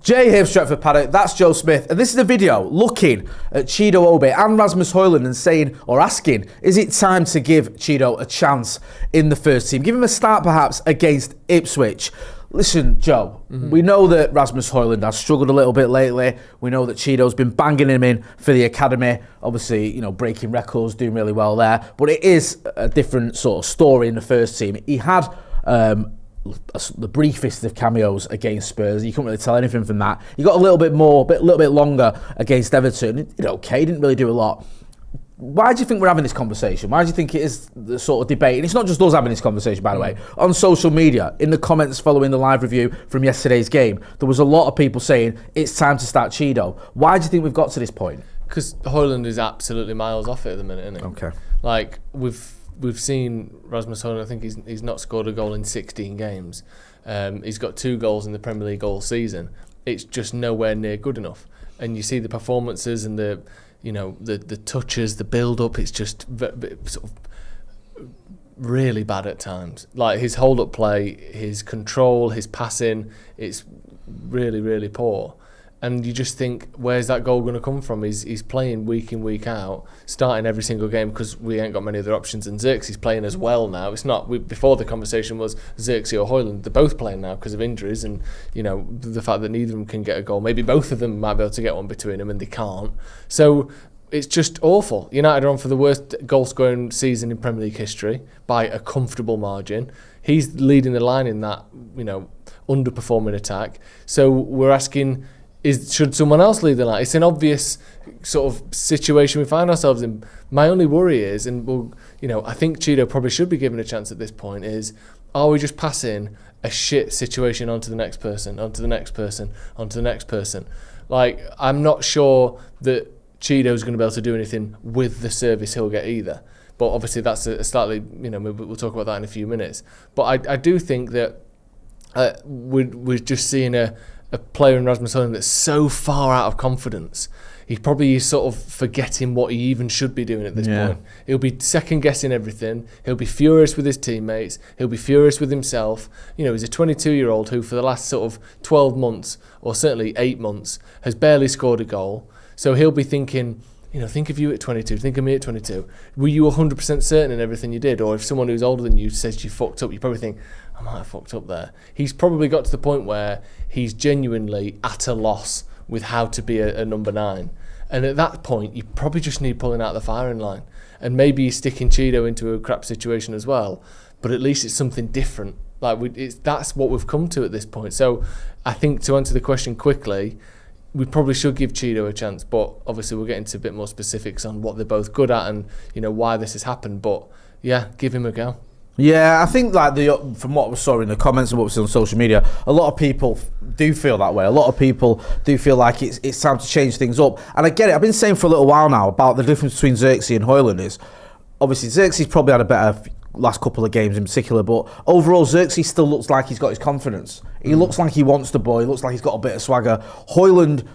Jay here, Stretford, Paddock. That's Joe Smith, and this is a video looking at Chido Obi and Rasmus Hojlund and saying, or asking, is it time to give Chido a chance in the first team? Give him a start, perhaps, against Ipswich. Listen, Joe, we know that Rasmus Hojlund has struggled a little bit lately. We know that Chido's been banging him in for the academy. Obviously, you know, breaking records, doing really well there. But it is a different sort of story in the first team. He had the briefest of cameos against Spurs. You couldn't really tell anything from that. He got a little bit longer against Everton. He did okay, didn't really do a lot. Why do you think we're having this conversation? Why do you think it is the sort of debate? And it's not just us having this conversation, by the way. On social media, in the comments following the live review from yesterday's game, there was a lot of people saying it's time to start Chido. Why do you think we've got to this point? Because Hojlund is absolutely miles off it at the minute, isn't he? Okay. Like, we've seen Rasmus Hojlund. I think he's not scored a goal in 16 games. He's got 2 goals in the Premier League all season. It's just nowhere near good enough. And you see the performances and the touches, the build-up. It's just sort of really bad at times. Like his hold-up play, his control, his passing, it's really, really poor. And you just think, where's that goal going to come from? He's playing week in, week out, starting every single game because we ain't got many other options. And Xerxes playing as well now. It's not, before the conversation was Xerxes or Hojlund. They're both playing now because of injuries and, you know, the fact that neither of them can get a goal. Maybe both of them might be able to get one between them and they can't. So it's just awful. United are on for the worst goal-scoring season in Premier League history by a comfortable margin. He's leading the line in that, you know, underperforming attack. So we're asking, should someone else lead the line? It's an obvious sort of situation we find ourselves in. My only worry is, and I think Chido probably should be given a chance at this point, is are we just passing a shit situation onto the next person, onto the next person, onto the next person? Like, I'm not sure that Chido's going to be able to do anything with the service he'll get either. But obviously that's a slightly, we'll talk about that in a few minutes. But I do think that we're just seeing a player in Rasmus Hojlund that's so far out of confidence. He probably is sort of forgetting what he even should be doing at this point. He'll be second guessing everything. He'll be furious with his teammates. He'll be furious with himself. You know, he's a 22-year-old who for the last sort of 12 months, or certainly 8 months, has barely scored a goal. So he'll be thinking, think of you at 22, think of me at 22. Were you 100% certain in everything you did? Or if someone who's older than you says you fucked up, you probably think, I might have fucked up there. He's probably got to the point where he's genuinely at a loss with how to be a number 9. And at that point, you probably just need pulling out the firing line. And maybe you're sticking Chido into a crap situation as well. But at least it's something different. That's what we've come to at this point. So I think to answer the question quickly, we probably should give Chido a chance, but obviously we'll get into a bit more specifics on what they're both good at and why this has happened. But yeah, give him a go. Yeah, I think from what we saw in the comments and what we see on social media, a lot of people do feel that way. A lot of people do feel like it's time to change things up. And I get it. I've been saying for a little while now about the difference between Xerxes and Hojlund is, obviously Xerxes probably had a better last couple of games in particular, but overall Xerxes still looks like he's got his confidence. He looks like he wants the ball. He looks like he's got a bit of swagger. Hojlund,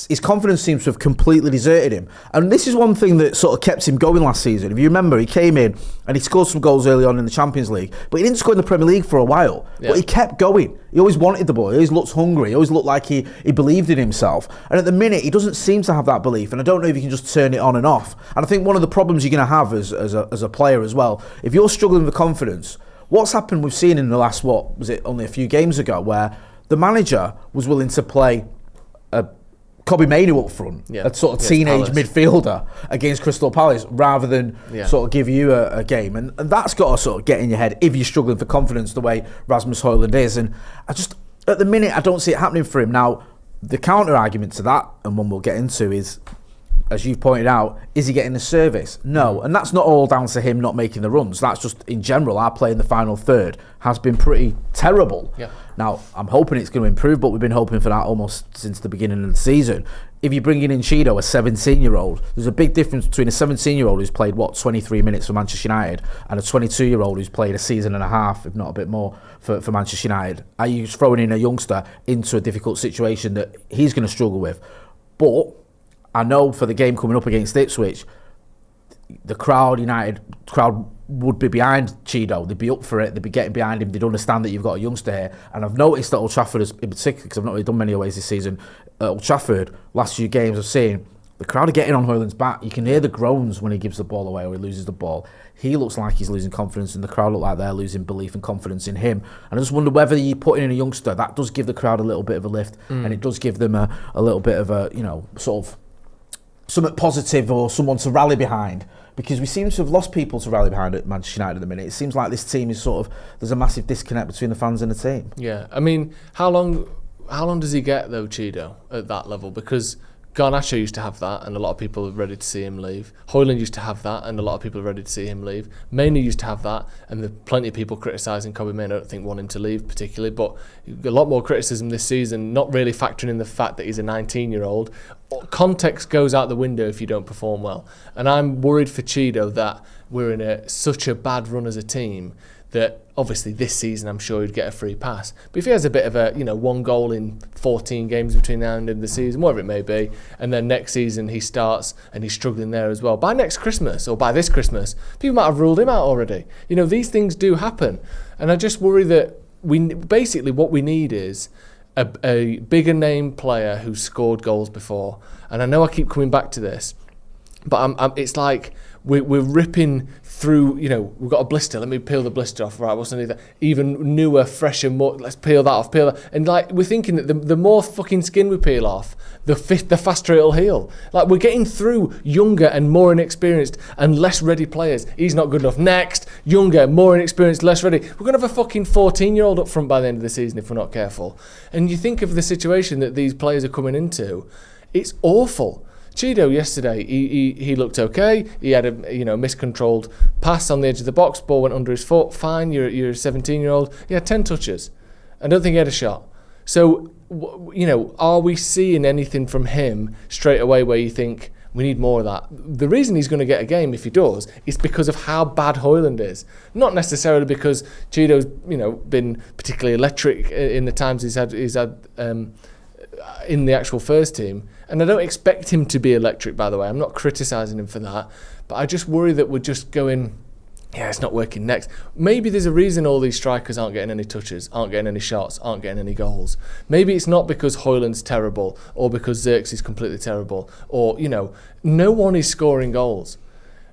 his confidence seems to have completely deserted him. And this is one thing that sort of kept him going last season. If you remember, he came in and he scored some goals early on in the Champions League, but he didn't score in the Premier League for a while. Yeah. But he kept going. He always wanted the ball. He always looked hungry. He always looked like he believed in himself. And at the minute, he doesn't seem to have that belief. And I don't know if you can just turn it on and off. And I think one of the problems you're going to have as a player as well, if you're struggling with confidence, what's happened we've seen in the last, only a few games ago, where the manager was willing to play Kobbie Mainoo up front, a sort of teenage midfielder against Crystal Palace, rather than sort of give you a game. And that's got to sort of get in your head if you're struggling for confidence the way Rasmus Hojlund is. And at the minute, I don't see it happening for him. Now, the counter argument to that, and one we'll get into, is, as you've pointed out, is he getting the service? No. And that's not all down to him not making the runs. That's just, in general, our play in the final third has been pretty terrible. Yeah. Now, I'm hoping it's going to improve, but we've been hoping for that almost since the beginning of the season. If you're bringing in Chido, a 17-year-old, there's a big difference between a 17-year-old who's played, 23 minutes for Manchester United and a 22-year-old who's played a season and a half, if not a bit more, for Manchester United. Are you throwing in a youngster into a difficult situation that he's going to struggle with? But I know for the game coming up against Ipswich, the United crowd would be behind Chido. They'd be up for it. They'd be getting behind him. They'd understand that you've got a youngster here. And I've noticed that Old Trafford, in particular, because I've not really done many aways this season, at Old Trafford, last few games I've seen, the crowd are getting on Hojlund's back. You can hear the groans when he gives the ball away or he loses the ball. He looks like he's losing confidence, and the crowd look like they're losing belief and confidence in him. And I just wonder whether you put in a youngster, that does give the crowd a little bit of a lift, and it does give them a little bit of a, sort of something positive or someone to rally behind. Because we seem to have lost people to rally behind at Manchester United at the minute. It seems like this team is sort of, there's a massive disconnect between the fans and the team. Yeah, I mean, how long does he get though, Chido, at that level? Because Garnacho used to have that, and a lot of people are ready to see him leave. Hojlund used to have that, and a lot of people are ready to see him leave. Mainoo used to have that, and there's plenty of people criticising Kobbie Mainoo. I don't think want him to leave particularly, but a lot more criticism this season, not really factoring in the fact that he's a 19-year-old. Context goes out the window if you don't perform well. And I'm worried for Chido that we're in such a bad run as a team that obviously this season I'm sure he'd get a free pass. But if he has a bit of a, 1 goal in 14 games between now and the end of the season, whatever it may be, and then next season he starts and he's struggling there as well, by next Christmas or by this Christmas, people might have ruled him out already. These things do happen. And I just worry that basically what we need is a bigger name player who scored goals before. And I know I keep coming back to this, but it's like we're ripping through, we've got a blister, let me peel the blister off, right, what's underneath that? Even newer, fresher, more, let's peel that off, and we're thinking that the more fucking skin we peel off, the faster it'll heal. We're getting through younger and more inexperienced and less ready players. He's not good enough. Next, younger, more inexperienced, less ready. We're going to have a fucking 14-year-old up front by the end of the season if we're not careful. And you think of the situation that these players are coming into, it's awful. Chido yesterday, he looked okay. He had a miscontrolled pass on the edge of the box. Ball went under his foot. Fine, you're a 17-year-old. He had 10 touches. I don't think he had a shot. So, are we seeing anything from him straight away where you think we need more of that? The reason he's going to get a game if he does is because of how bad Hojlund is. Not necessarily because Chido's been particularly electric in the times he's had in the actual first team. And I don't expect him to be electric, by the way. I'm not criticising him for that. But I just worry that we're just going, it's not working next. Maybe there's a reason all these strikers aren't getting any touches, aren't getting any shots, aren't getting any goals. Maybe it's not because Hojlund's terrible or because Zirkzee is completely terrible or, no one is scoring goals.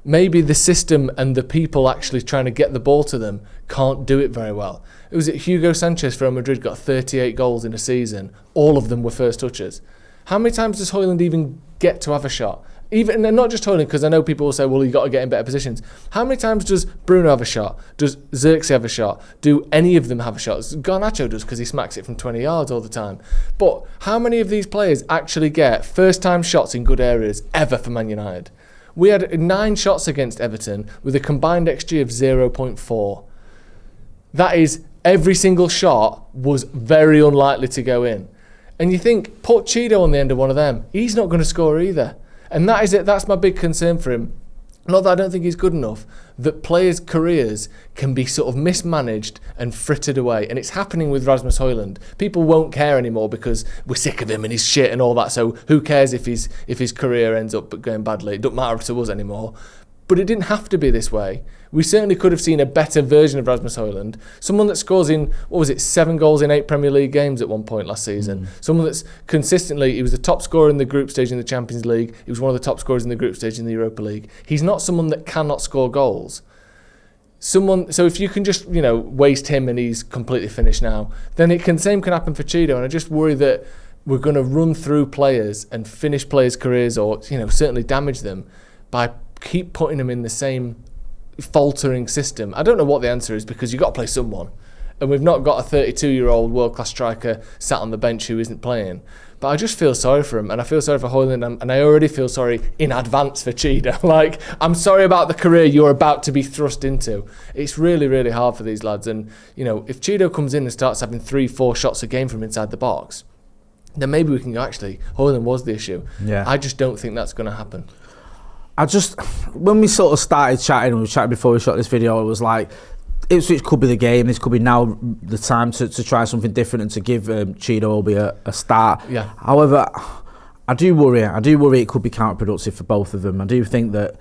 Maybe the system and the people actually trying to get the ball to them can't do it very well. It was Hugo Sanchez from Madrid got 38 goals in a season. All of them were first touches. How many times does Hojlund even get to have a shot? Even, and not just Hojlund, because I know people will say, well, you got to get in better positions. How many times does Bruno have a shot? Does Zirkzee have a shot? Do any of them have a shot? Garnacho does, because he smacks it from 20 yards all the time. But how many of these players actually get first-time shots in good areas ever for Man United? We had 9 shots against Everton with a combined XG of 0.4. That is, every single shot was very unlikely to go in. And you think, put Chido on the end of one of them, he's not going to score either. And that is it. That's my big concern for him. Not that I don't think he's good enough, that players' careers can be sort of mismanaged and frittered away. And it's happening with Rasmus Hojlund. People won't care anymore because we're sick of him and he's shit and all that. So who cares if his career ends up going badly? It doesn't matter to us anymore. But it didn't have to be this way. We certainly could have seen a better version of Rasmus Hojlund. Someone that scores in, 7 goals in 8 Premier League games at one point last season. Someone that's consistently, he was the top scorer in the group stage in the Champions League. He was one of the top scorers in the group stage in the Europa League. He's not someone that cannot score goals. So if you can just, waste him and he's completely finished now, then same can happen for Chido. And I just worry that we're going to run through players and finish players' careers or, certainly damage them by keep putting them in the same faltering system. I don't know what the answer is because you've got to play someone. And we've not got a 32-year-old world-class striker sat on the bench who isn't playing. But I just feel sorry for him. And I feel sorry for Hojlund. And I already feel sorry in advance for Chido. I'm sorry about the career you're about to be thrust into. It's really, really hard for these lads. And, if Chido comes in and starts having 3-4 shots a game from inside the box, then maybe we can go, actually, Hojlund was the issue. Yeah. I just don't think that's going to happen. When we sort of started chatting, and we chatted before we shot this video, it was like, Ipswich could be the game. This could be now the time to try something different and to give Chido Obi a start. Yeah. However, I do worry it could be counterproductive for both of them. I do think that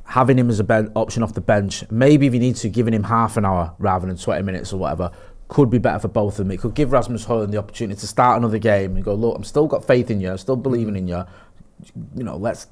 having him as a option off the bench, maybe if you need to, giving him half an hour rather than 20 minutes or whatever, could be better for both of them. It could give Rasmus Hojlund the opportunity to start another game and go, look, I'm still got faith in you, I'm still believing in you. You know, let's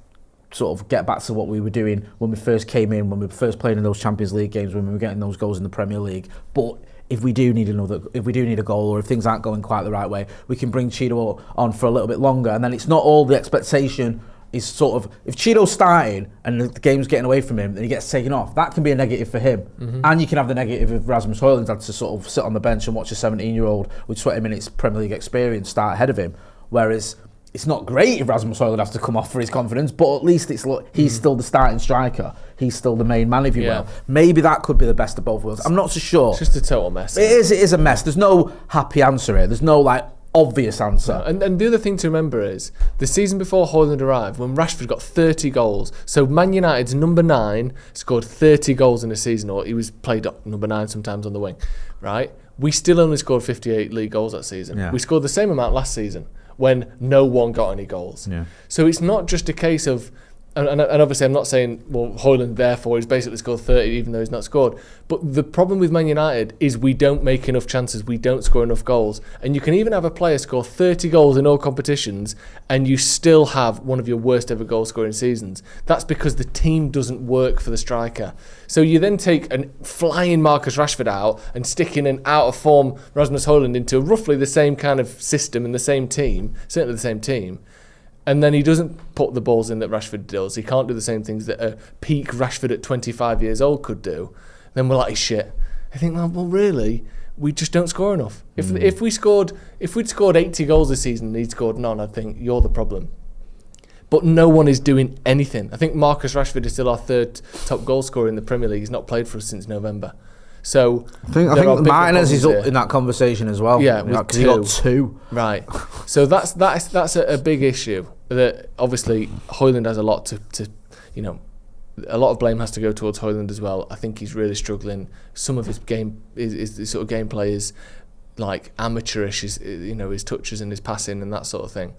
sort of get back to what we were doing when we first came in, when we were first playing in those Champions League games, when we were getting those goals in the Premier League. But if we do need a goal, or if things aren't going quite the right way, we can bring Chido on for a little bit longer, and then it's not all the expectation is sort of, if Chido's starting and the game's getting away from him and he gets taken off, that can be a negative for him. And you can have the negative if Rasmus Hojlund had to sort of sit on the bench and watch a 17-year-old with 20 minutes Premier League experience start ahead of him. Whereas it's not great if Rasmus Hojlund has to come off for his confidence, but at least it's he's still the starting striker. He's still the main man, if you will. Maybe that could be the best of both worlds. I'm not so sure. It's just a total mess. It is a mess. There's no happy answer here. There's no obvious answer. No. And the other thing to remember is the season before Hojlund arrived, when Rashford got 30 goals. So Man United's number 9 scored 30 goals in a season, or he was played up number 9 sometimes on the wing, right? We still only scored 58 league goals that season. Yeah. We scored the same amount last season when no one got any goals. Yeah. So it's not just a case of, and obviously I'm not saying, well, Hojlund therefore he's basically scored 30 even though he's not scored. But the problem with Man United is we don't make enough chances, we don't score enough goals. And you can even have a player score 30 goals in all competitions and you still have one of your worst ever goal scoring seasons. That's because the team doesn't work for the striker. So you then take a flying Marcus Rashford out and sticking an out of form Rasmus Hojlund into roughly the same kind of system and the same team, certainly the same team. And then he doesn't put the balls in that Rashford does. He can't do the same things that a peak Rashford at 25 years old could do. Then we're like, shit. I think, well, really, we just don't score enough. If we'd scored 80 goals this season and he'd scored none, I'd think you're the problem. But no one is doing anything. I think Marcus Rashford is still our 3rd top goal scorer in the Premier League. He's not played for us since November. So I think Martinez is up in that conversation as well. Yeah, because he got 2. Right. So that's a big issue. That obviously Hojlund has a lot to a lot of blame has to go towards Hojlund as well. I think he's really struggling. Some of his game is sort of gameplay is like amateurish. His touches and his passing and that sort of thing.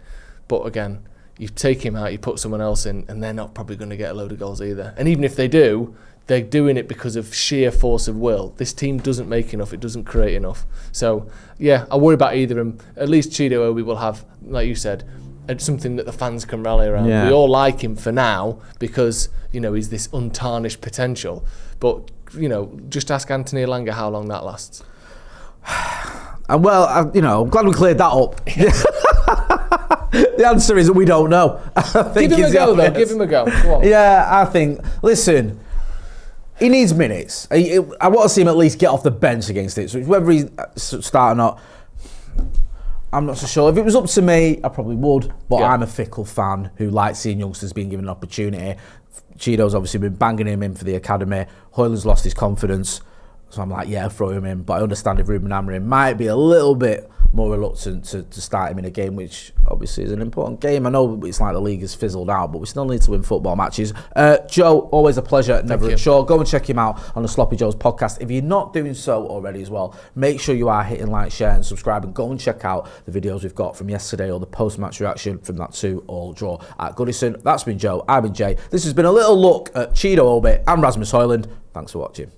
But again, you take him out, you put someone else in, and they're not probably going to get a load of goals either. And even if they do, they're doing it because of sheer force of will. This team doesn't make enough. It doesn't create enough. So, yeah, I worry about either of them. At least Chido Obi will have, like you said, something that the fans can rally around. Yeah. We all like him for now because, he's this untarnished potential. But, just ask Anthony Elanga how long that lasts. And well, I'm glad we cleared that up. The answer is we don't know. Give him a go, though. Give him a go. Go on. Yeah, I think, listen, he needs minutes. I want to see him at least get off the bench against it. So whether he's starting or not, I'm not so sure. If it was up to me, I probably would. But I'm a fickle fan who likes seeing youngsters being given an opportunity. Chido's obviously been banging him in for the academy. Hojlund's lost his confidence. So I'm like, yeah, throw him in. But I understand if Ruben Amorim might be a little bit more reluctant to start him in a game, which obviously is an important game. I know it's like the league has fizzled out, but we still need to win football matches. Joe, always a pleasure, never a chore. Go and check him out on the Sloppy Joe's podcast. If you're not doing so already as well, make sure you are hitting like, share and subscribe, and go and check out the videos we've got from yesterday or the post-match reaction from that 2-2 draw at Goodison. That's been Joe, I've been Jay. This has been a little look at Chido Obi and Rasmus Hojlund. Thanks for watching.